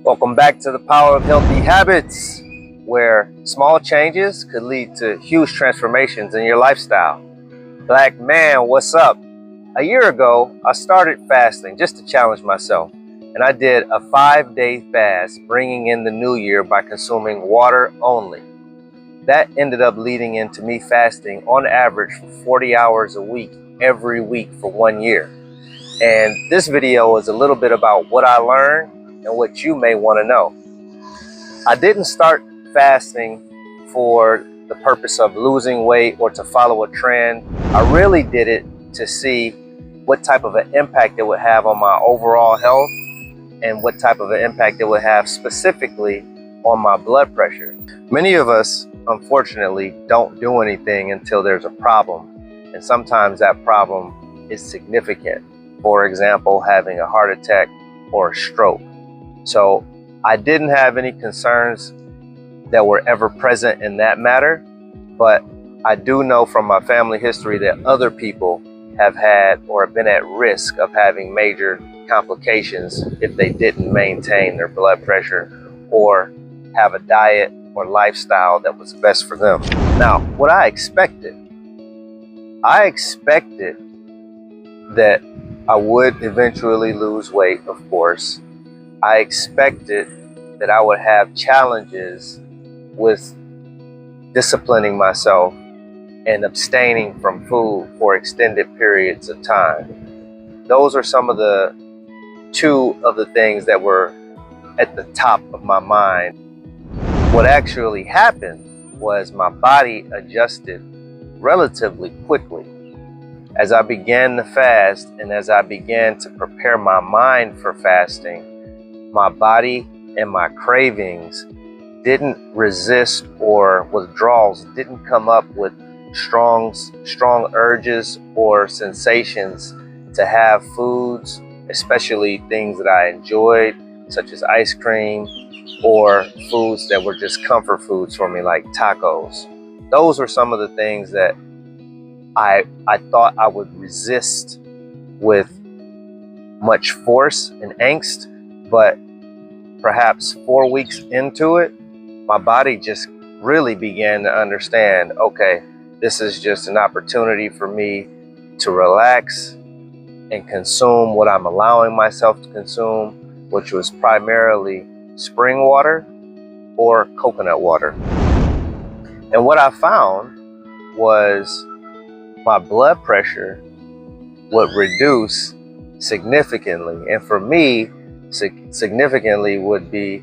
Welcome back to the Power of Healthy Habits, where small changes could lead to huge transformations in your lifestyle. Black man, what's up? A year ago, I started fasting just to challenge myself, and I did a 5-day fast, bringing in the new year by consuming water only. That ended up leading into me fasting on average for 40 hours a week, every week for 1 year. And this video is a little bit about what I learned and what you may want to know. I didn't start fasting for the purpose of losing weight or to follow a trend. I really did it to see what type of an impact it would have on my overall health and what type of an impact it would have specifically on my blood pressure. Many of us, unfortunately, don't do anything until there's a problem, and sometimes that problem is significant. For example, having a heart attack or a stroke. So I didn't have any concerns that were ever present in that matter, but I do know from my family history that other people have had or have been at risk of having major complications if they didn't maintain their blood pressure or have a diet or lifestyle that was best for them. Now, what I expected that I would eventually lose weight, of course. I expected that I would have challenges with disciplining myself and abstaining from food for extended periods of time. Those are some of the two of the things that were at the top of my mind. What actually happened was my body adjusted relatively quickly. As I began to fast and as I began to prepare my mind for fasting, my body and my cravings didn't resist, or withdrawals didn't come up with strong urges or sensations to have foods, especially things that I enjoyed, such as ice cream, or foods that were just comfort foods for me, like tacos. Those were some of the things that I thought I would resist with much force and angst, but perhaps 4 weeks into it, my body just really began to understand, okay, this is just an opportunity for me to relax and consume what I'm allowing myself to consume, which was primarily spring water or coconut water. And what I found was my blood pressure would reduce significantly. And for me, significantly would be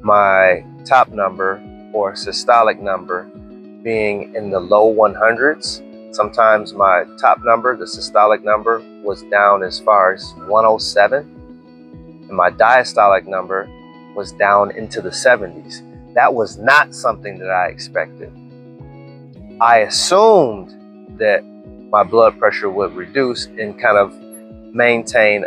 my top number or systolic number being in the low 100s. Sometimes my top number, the systolic number, was down as far as 107. And my diastolic number was down into the 70s. That was not something that I expected. I assumed that my blood pressure would reduce and kind of maintain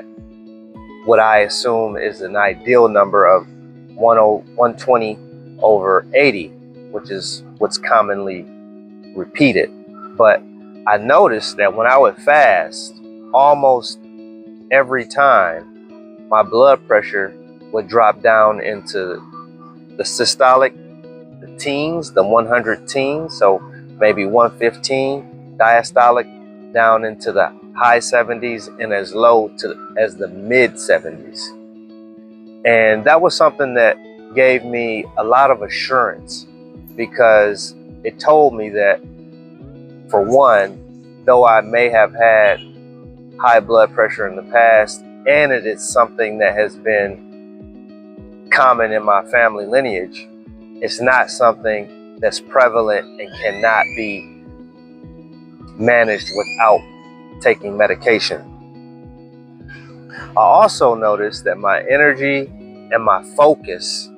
what I assume is an ideal number of 120 over 80, which is what's commonly repeated. But I noticed that when I would fast, almost every time, my blood pressure would drop down into the systolic, the teens, the 100 teens, so maybe 115, diastolic down into the high 70s and as low as the mid 70s. And that was something that gave me a lot of assurance, because it told me that, for one, though I may have had high blood pressure in the past, and it is something that has been common in my family lineage, it's not something that's prevalent and cannot be managed without taking medication. I also noticed that my energy and my focus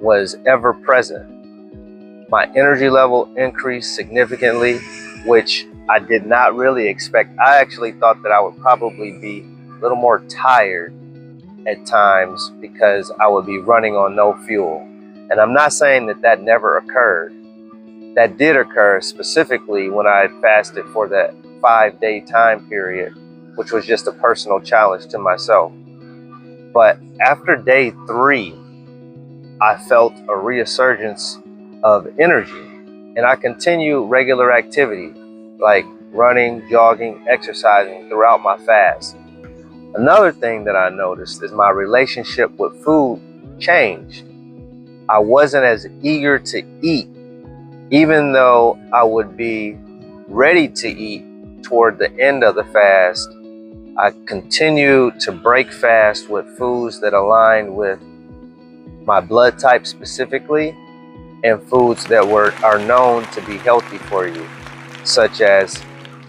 was ever present. My energy level increased significantly, which I did not really expect. I actually thought that I would probably be a little more tired at times because I would be running on no fuel. And I'm not saying that that never occurred. That did occur specifically when I had fasted for that 5-day time period, which was just a personal challenge to myself. But after day 3, I felt a resurgence of energy, and I continue regular activity like running, jogging, exercising throughout my fast. Another thing that I noticed is my relationship with food changed. I wasn't as eager to eat, even though I would be ready to eat toward the end of the fast. I continued to break fast with foods that align with my blood type specifically, and foods that are known to be healthy for you, such as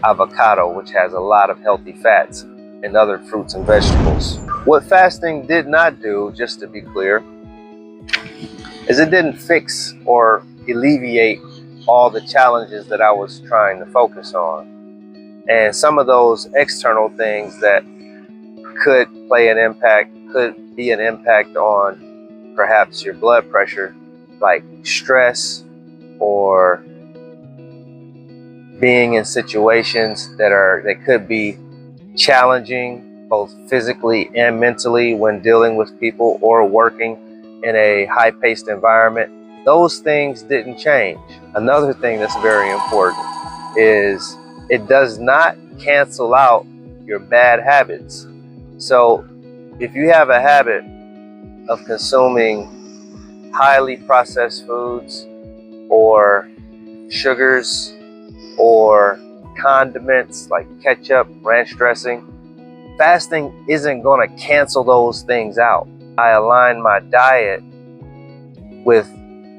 avocado, which has a lot of healthy fats, and other fruits and vegetables. What fasting did not do, just to be clear, is it didn't fix or alleviate all the challenges that I was trying to focus on. And some of those external things that could play an impact, could be an impact on perhaps your blood pressure, like stress or being in situations that could be challenging both physically and mentally when dealing with people or working in a high-paced environment. Those things didn't change. Another thing that's very important is it does not cancel out your bad habits. So if you have a habit of consuming highly processed foods or sugars or condiments like ketchup, ranch dressing, fasting isn't going to cancel those things out. I align my diet with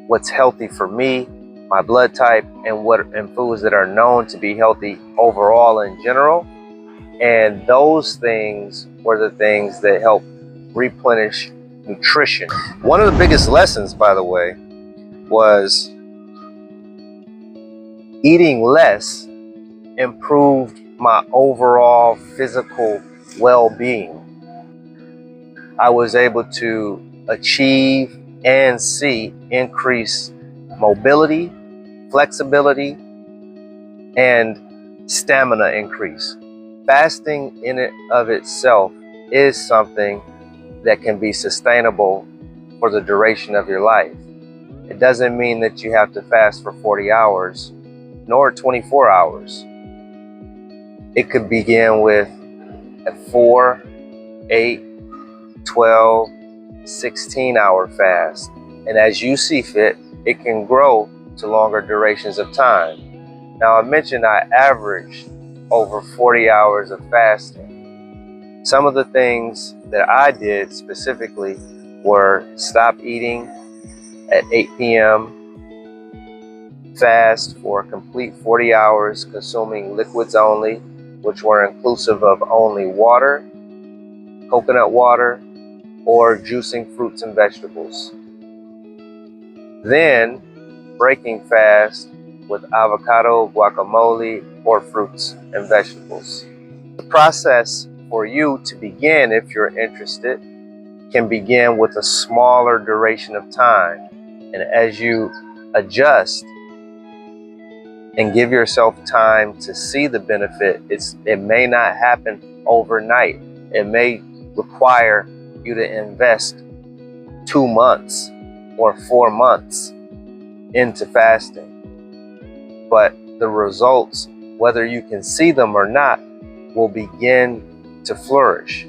what's healthy for me, my blood type, and foods that are known to be healthy overall in general. And those things were the things that help replenish nutrition. One of the biggest lessons, by the way, was eating less improved my overall physical well-being. I was able to achieve and see increased mobility, flexibility, and stamina increase. Fasting in and of itself is something that can be sustainable for the duration of your life. It doesn't mean that you have to fast for 40 hours, nor 24 hours. It could begin with a 4, 8, 12, 16-hour fast. And as you see fit, it can grow to longer durations of time. Now, I mentioned I averaged over 40 hours of fasting. Some of the things that I did specifically were stop eating at 8 p.m., fast for a complete 40 hours, consuming liquids only, which were inclusive of only water, coconut water, or juicing fruits and vegetables. Then breaking fast with avocado, guacamole, or fruits and vegetables. The process for you to begin, if you're interested, can begin with a smaller duration of time. And as you adjust and give yourself time to see the benefit, it may not happen overnight. It may require you to invest 2 months or 4 months into fasting. But the results, whether you can see them or not, will begin to flourish.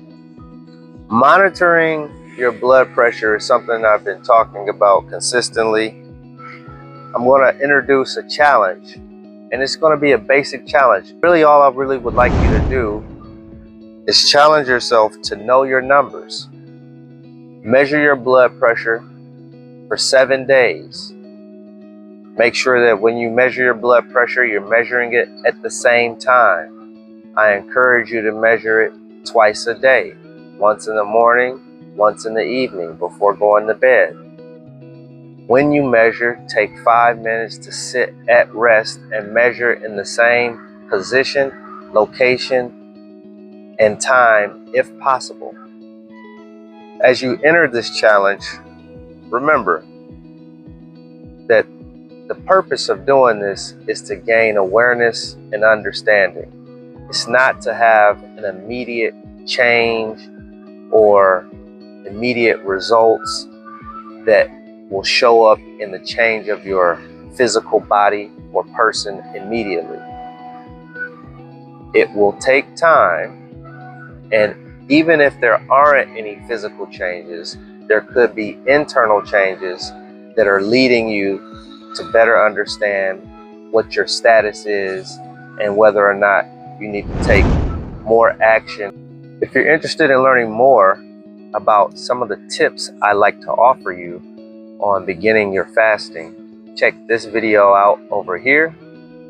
Monitoring your blood pressure is something I've been talking about consistently. I'm going to introduce a challenge, and it's going to be a basic challenge. Really, all I really would like you to do is challenge yourself to know your numbers. Measure your blood pressure for 7 days. Make sure that when you measure your blood pressure, you're measuring it at the same time. I encourage you to measure it twice a day, once in the morning, once in the evening before going to bed. When you measure, take 5 minutes to sit at rest and measure in the same position, location, and time if possible. As you enter this challenge, remember that the purpose of doing this is to gain awareness and understanding. It's not to have an immediate change or immediate results that will show up in the change of your physical body or person immediately. It will take time, and even if there aren't any physical changes, there could be internal changes that are leading you to better understand what your status is and whether or not you need to take more action. If you're interested in learning more about some of the tips I like to offer you on beginning your fasting, check this video out over here.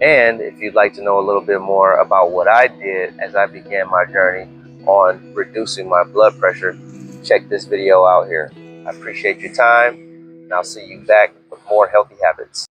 And if you'd like to know a little bit more about what I did as I began my journey on reducing my blood pressure, check this video out here. I appreciate your time, and I'll see you back with more healthy habits.